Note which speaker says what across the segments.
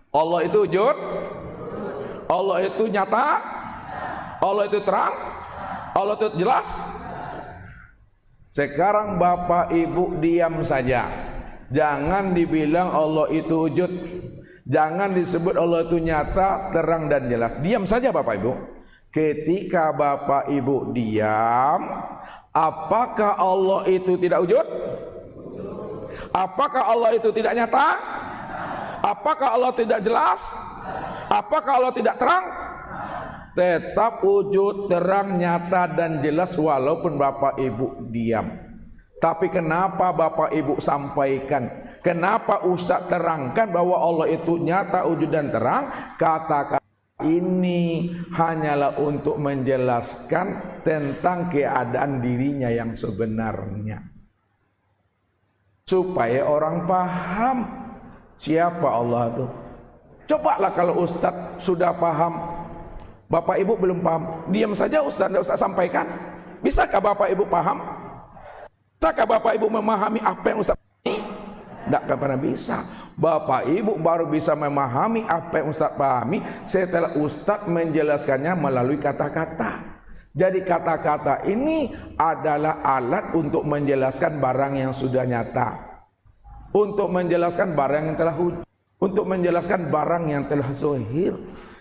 Speaker 1: Allah itu wujud, Allah itu nyata, Allah itu terang, Allah itu jelas. Sekarang Bapak Ibu diam saja. Jangan dibilang Allah itu wujud. Jangan disebut Allah itu nyata, terang dan jelas. Diam saja Bapak Ibu. Ketika Bapak Ibu diam, apakah Allah itu tidak wujud? Apakah Allah itu tidak nyata? Apakah Allah tidak jelas? Apakah Allah tidak terang? Tetap wujud, terang, nyata dan jelas walaupun Bapak Ibu diam. Tapi kenapa Bapak Ibu sampaikan? Kenapa Ustaz terangkan bahwa Allah itu nyata, wujud dan terang? Kata-kata ini hanyalah untuk menjelaskan tentang keadaan dirinya yang sebenarnya, supaya orang paham siapa Allah itu. Cobalah kalau Ustaz sudah paham, Bapak Ibu belum paham, diam saja Ustaz, tidak Ustaz sampaikan. Bisakah Bapak Ibu paham? Bisakah Bapak Ibu memahami apa yang Ustaz pahami? Tidak akan pernah bisa. Bapak Ibu baru bisa memahami apa yang Ustaz pahami setelah Ustaz menjelaskannya melalui kata-kata. Jadi kata-kata ini adalah alat untuk menjelaskan barang yang sudah nyata, untuk menjelaskan barang yang telah wujud, untuk menjelaskan barang yang telah zahir.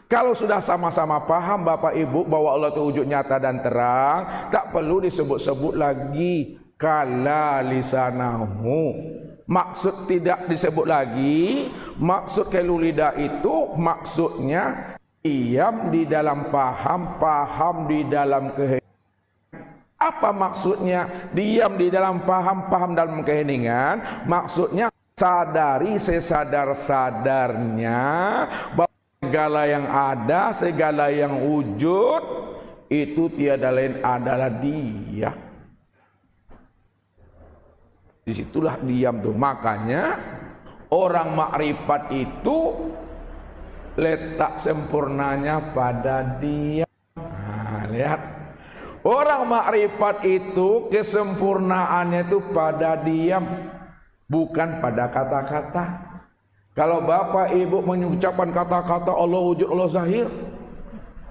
Speaker 1: Kalau sudah sama-sama paham Bapak Ibu bahwa Allah itu wujud nyata dan terang, tak perlu disebut-sebut lagi kala lisanahu. Maksud tidak disebut lagi, maksud kelu lidah itu maksudnya diam di dalam paham, paham di dalam keheningan. Apa maksudnya diam di dalam paham, paham dalam keheningan? Maksudnya sadari sesadar-sadarnya bahwa segala yang ada, segala yang wujud itu tiada lain adalah Dia. Disitulah diam tuh. Makanya orang makrifat itu letak sempurnanya pada diam. Nah, lihat. Orang makrifat itu kesempurnaannya itu pada diam, bukan pada kata-kata. Kalau Bapak Ibu mengucapkan kata-kata Allah wujud, Allah zahir,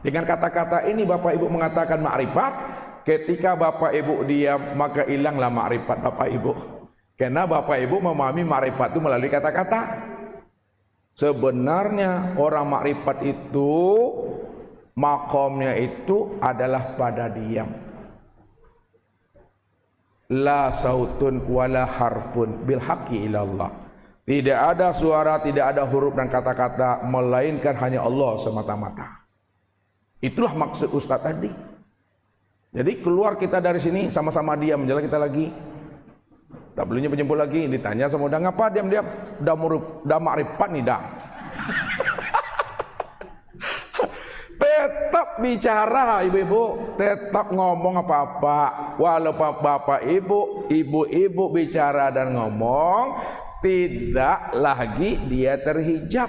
Speaker 1: dengan kata-kata ini Bapak Ibu mengatakan makrifat. Ketika Bapak Ibu diam, maka hilanglah makrifat Bapak Ibu. Karena Bapak Ibu memahami makrifat itu melalui kata-kata. Sebenarnya orang makrifat itu makomnya itu adalah pada diam. La sautun wala harfun bil haqqi ilallah. Tidak ada suara, tidak ada huruf dan kata-kata, melainkan hanya Allah semata-mata. Itulah maksud Ustaz tadi. Jadi keluar kita dari sini sama-sama diam, jalan kita lagi. Tak perlu nyebut lagi, ditanya sama udah ngapa diam-diam? Udah makrifat nih dah. Tetap bicara ibu-ibu, tetap ngomong apa-apa. Walaupun bapak ibu, ibu-ibu bicara dan ngomong, tidak lagi dia terhijab.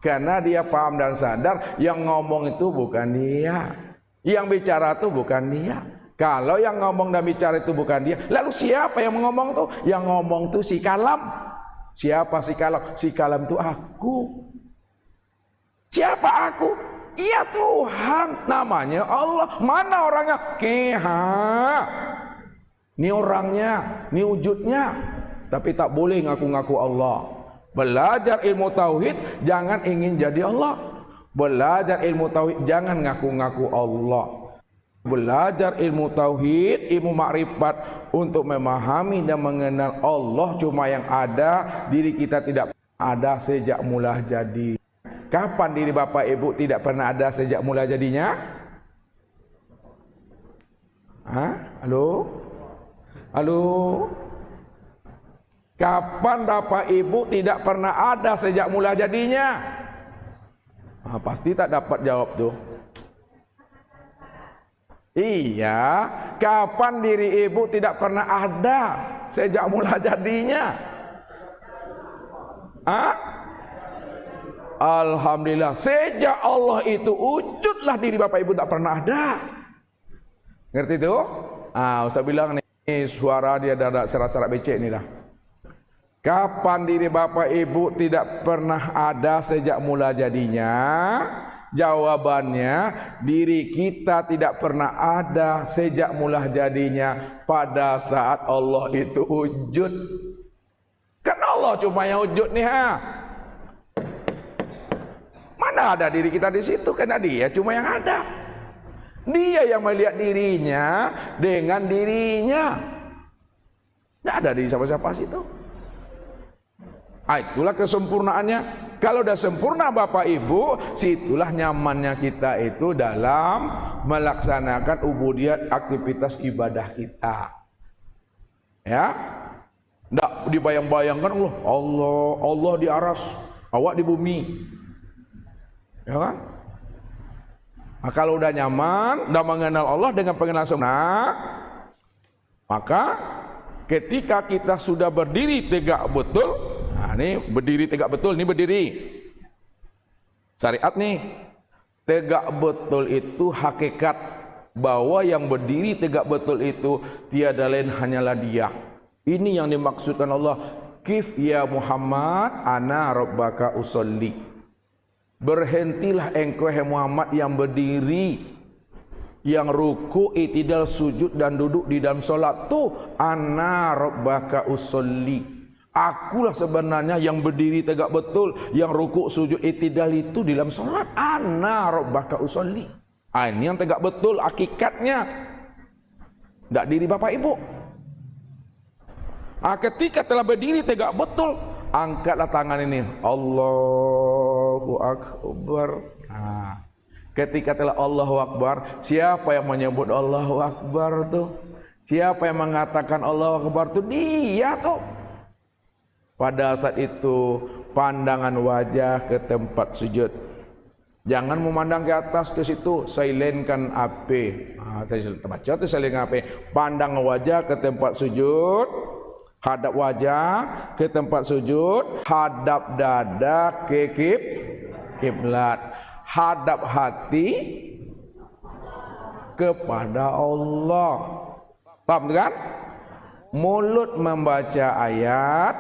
Speaker 1: Karena dia paham dan sadar yang ngomong itu bukan dia, yang bicara itu bukan dia. Kalau yang ngomong dan bicara itu bukan dia, lalu siapa yang ngomong tuh? Yang ngomong tuh si kalam. Siapa si kalam? Si kalam itu aku. Siapa aku? Iya Tuhan, namanya Allah. Mana orangnya? Keha. Ini orangnya, ini wujudnya. Tapi tak boleh ngaku-ngaku Allah. Belajar ilmu tauhid, jangan ingin jadi Allah. Belajar ilmu tauhid, jangan ngaku-ngaku Allah. Belajar ilmu tauhid, ilmu makrifat untuk memahami dan mengenal Allah cuma yang ada, diri kita tidak ada sejak mula jadi. Kapan diri Bapak Ibu tidak pernah ada sejak mula jadinya? Hah? Halo? Halo? Kapan Bapak Ibu tidak pernah ada sejak mula jadinya? Pasti tak dapat jawab tuh. Iya, kapan diri ibu tidak pernah ada sejak mula jadinya? Alhamdulillah, sejak Allah itu wujudlah diri Bapak Ibu tak pernah ada. Ngerti itu? Ustaz bilang nih suara dia ada serak-serak becek nih dah. Kapan diri Bapak Ibu tidak pernah ada sejak mula jadinya? Jawabannya, diri kita tidak pernah ada sejak mula jadinya pada saat Allah itu wujud. Kan Allah cuma yang wujud nih ha. Mana ada diri kita di situ? Karena dia cuma yang ada. Dia yang melihat dirinya dengan dirinya. Tidak ada diri siapa-siapa situ. Itulah kesempurnaannya. Kalau sudah sempurna Bapak Ibu, situlah nyamannya kita itu dalam melaksanakan ubudiyat, aktivitas ibadah kita. Ya, tidak dibayang-bayangkan Allah di aras, awak di bumi. Ya kan? Nah, kalau udah nyaman, udah mengenal Allah dengan pengenalan sempurna, maka ketika kita sudah berdiri tegak betul, nah ini berdiri tegak betul, ini berdiri syariat nih, tegak betul itu hakikat bahwa yang berdiri tegak betul itu tiada lain hanyalah Dia. Ini yang dimaksudkan Allah, kif ya Muhammad ana rabbaka usolli. Berhentilah engkau hai Muhammad yang berdiri, yang ruku, i'tidal, sujud dan duduk di dalam solat tuh ana rabbaka usolli. Akulah sebenarnya yang berdiri tegak betul, yang ruku, sujud, i'tidal itu di dalam solat. Ana rabbaka usolli. Ini yang tegak betul hakikatnya. Tidak diri Bapak Ibu. Ketika telah berdiri tegak betul, angkatlah tangan ini, Allahu Akbar. Ketika telah Allahu Akbar, siapa yang menyebut Allahu Akbar tuh? Siapa yang mengatakan Allahu Akbar tuh? Dia tuh. Pada saat itu pandangan wajah ke tempat sujud. Jangan memandang ke atas ke situ, silentkan HP. Saya baca tuh silentkan HP. Pandang wajah ke tempat sujud. Hadap wajah ke tempat sujud, hadap dada ke kiblat, hadap hati kepada Allah. Paham kan? Mulut membaca ayat,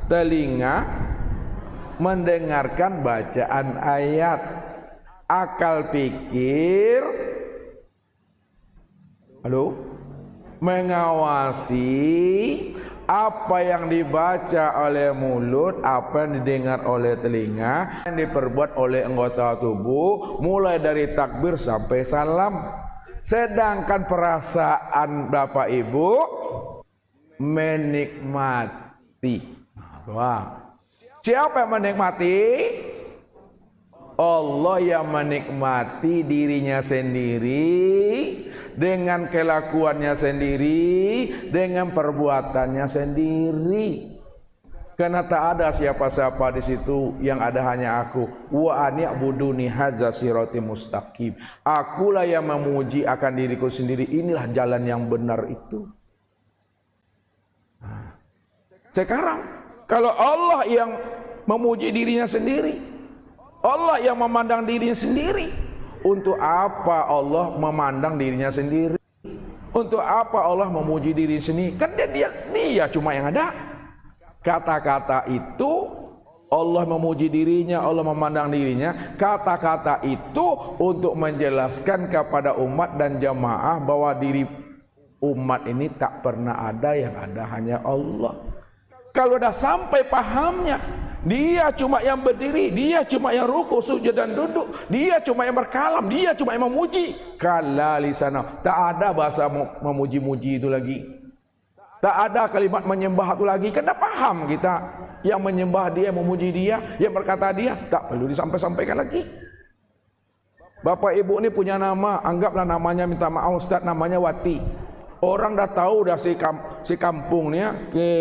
Speaker 1: telinga mendengarkan bacaan ayat, akal pikir mengawasi apa yang dibaca oleh mulut, apa yang didengar oleh telinga, yang diperbuat oleh anggota tubuh, mulai dari takbir sampai salam. Sedangkan perasaan Bapak Ibu menikmati. Siapa yang menikmati? Allah yang menikmati dirinya sendiri dengan kelakuannya sendiri, dengan perbuatannya sendiri. Karena tak ada siapa-siapa di situ, yang ada hanya aku. Wa ani'buduni hadza sirati mustaqim. Akulah yang memuji akan diriku sendiri. Inilah jalan yang benar itu. Sekarang kalau Allah yang memuji dirinya sendiri, Allah yang memandang dirinya sendiri, untuk apa Allah memandang dirinya sendiri? Untuk apa Allah memuji diri sendiri? Kan dia cuma yang ada. Kata-kata itu Allah memuji dirinya, Allah memandang dirinya. Kata-kata itu untuk menjelaskan kepada umat dan jamaah bahwa diri umat ini tak pernah ada, yang ada hanya Allah. Kalau dah sampai pahamnya, dia cuma yang berdiri, dia cuma yang ruku, sujud dan duduk, dia cuma yang berkalam, dia cuma yang memuji. Kala lisana, tak ada bahasa memuji-muji itu lagi. Tak ada kalimat menyembah itu lagi. Kena paham kita, yang menyembah dia, memuji dia, yang berkata dia, tak perlu disampaikan lagi. Bapak Ibu ini punya nama, anggaplah namanya, minta maaf Ustaz, namanya Wati. Orang dah tahu dah si kampung ni,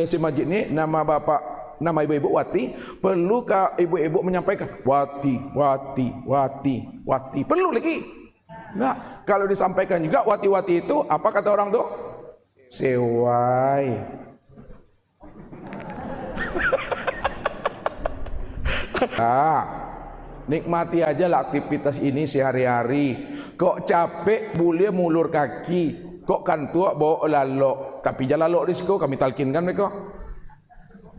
Speaker 1: si masjid ni, nama ibu-ibu Wati. Perlu ke ibu-ibu menyampaikan Wati. Perlu lagi? Enggak. Kalau disampaikan juga Wati-Wati itu, apa kata orang tu? Sewai. Nikmati aja lah aktivitas ini sehari-hari. Kok capek boleh mulur kaki. Kok kan tua bawa lalok, tapi jalan lalok risiko kami talkinkan mereka.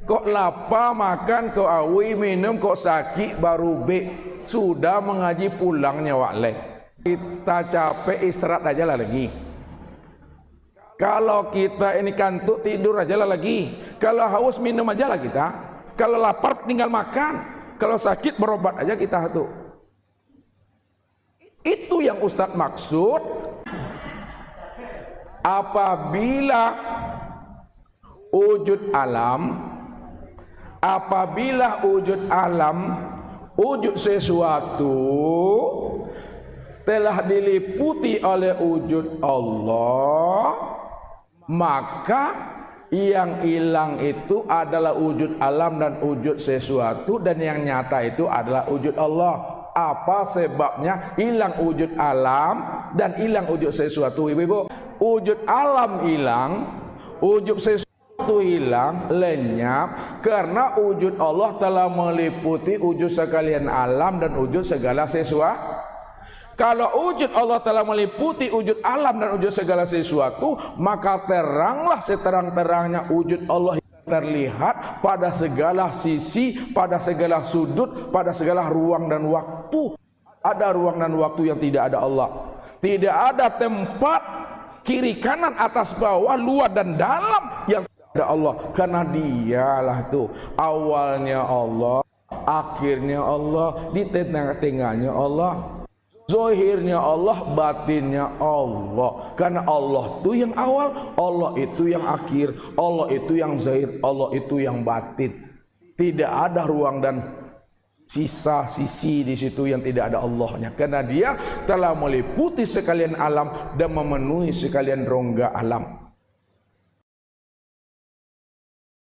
Speaker 1: Kok lapar makan, kok awi minum, kok sakit baru sudah mengaji pulangnya wakleh. Kita capek istirahat aja lah lagi. Kalau kita ini kantuk tidur aja lah lagi. Kalau haus minum aja lah kita. Kalau lapar tinggal makan. Kalau sakit berobat aja kita tuh. Itu yang Ustadz maksud. Apabila wujud alam, wujud sesuatu telah diliputi oleh wujud Allah, maka yang hilang itu adalah wujud alam dan wujud sesuatu, dan yang nyata itu adalah wujud Allah. Apa sebabnya hilang wujud alam dan hilang wujud sesuatu, ibu-ibu? Wujud alam hilang, wujud sesuatu hilang, lenyap, karena wujud Allah telah meliputi wujud sekalian alam dan wujud segala sesuatu. Kalau wujud Allah telah meliputi wujud alam dan wujud segala sesuatu, maka teranglah seterang-terangnya wujud Allah terlihat pada segala sisi, pada segala sudut, pada segala ruang dan waktu. Ada ruang dan waktu yang tidak ada Allah. Tidak ada tempat kiri kanan atas bawah luar dan dalam yang tidak ada Allah, karena dialah itu awalnya Allah, akhirnya Allah, di tengah-tengahnya Allah, zahirnya Allah, batinnya Allah. Karena Allah itu yang awal, Allah itu yang akhir, Allah itu yang zahir, Allah itu yang batin. Tidak ada ruang dan sisa sisi di situ yang tidak ada Allahnya, karena Dia telah meliputi sekalian alam dan memenuhi sekalian rongga alam.